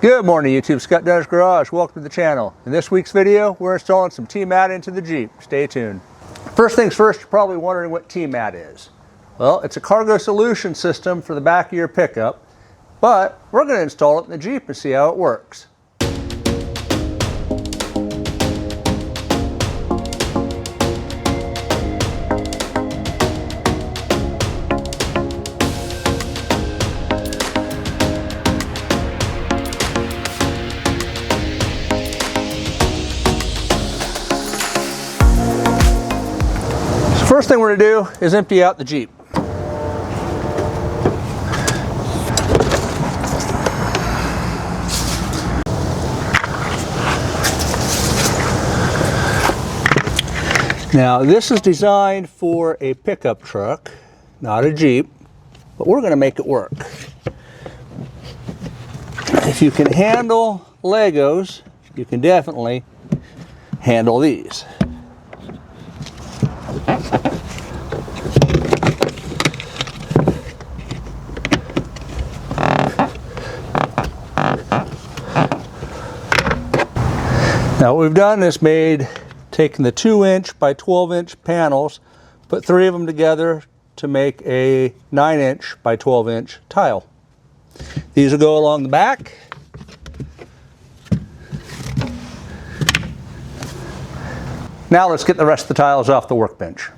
Good morning, YouTube. Scott Dunnage Garage. Welcome to the channel. In this week's video, we're installing some Tmat into the Jeep. Stay tuned. First things first, you're probably wondering what Tmat is. Well, it's a cargo solution system for the back of your pickup, but we're going to install it in the Jeep and see how it works. First thing we're going to do is empty out the Jeep. Now this is designed for a pickup truck, not a Jeep, but we're going to make it work. If you can handle Legos, you can definitely handle these. Now what we've done is taken the 2-inch by 12-inch panels, put 3 of them together to make a 9-inch by 12-inch tile. These will go along the back. Now let's get the rest of the tiles off the workbench.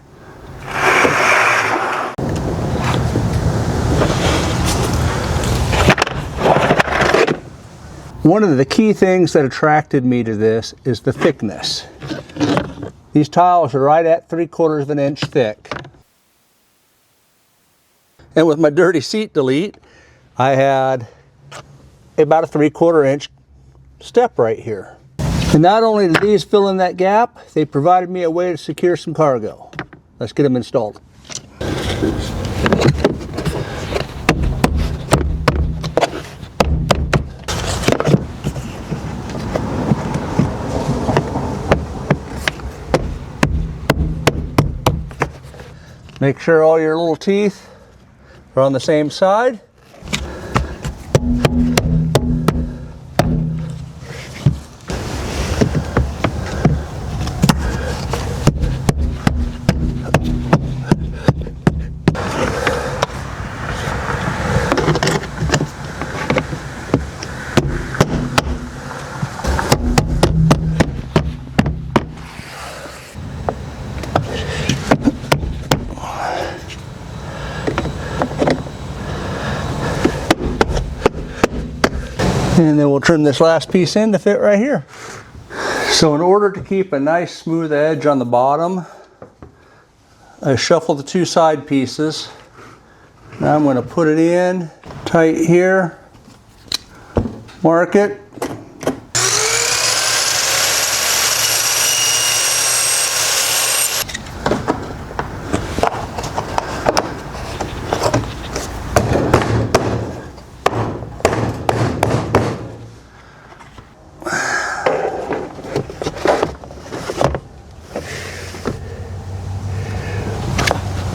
One of the key things that attracted me to this is the thickness. These tiles are right at 3/4 of an inch thick. And with my dirty seat delete, I had about a 3/4 inch step right here. And not only did these fill in that gap, they provided me a way to secure some cargo. Let's get them installed. Make sure all your little teeth are on the same side. And then we'll trim this last piece in to fit right here. So in order to keep a nice smooth edge on the bottom, I shuffle the 2 side pieces. Now I'm going to put it in tight here, mark it.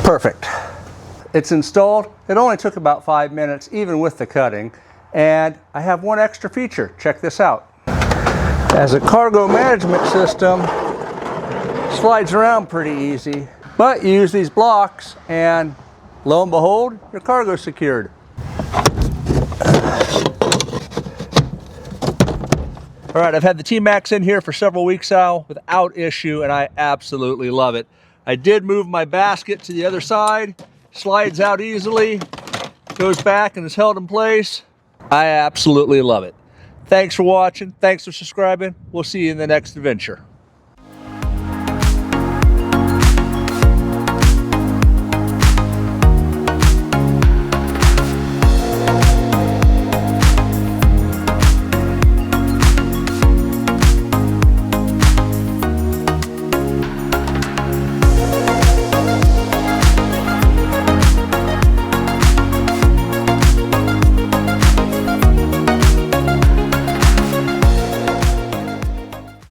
Perfect. It's installed. It only took about 5 minutes, even with the cutting. And I have one extra feature. Check this out. As a cargo management system, it slides around pretty easy. But you use these blocks and lo and behold, your cargo's secured. All right, I've had the Tmat in here for several weeks now without issue, and I absolutely love it. I did move my basket to the other side, slides out easily, goes back and is held in place. I absolutely love it. Thanks for watching. Thanks for subscribing. We'll see you in the next adventure.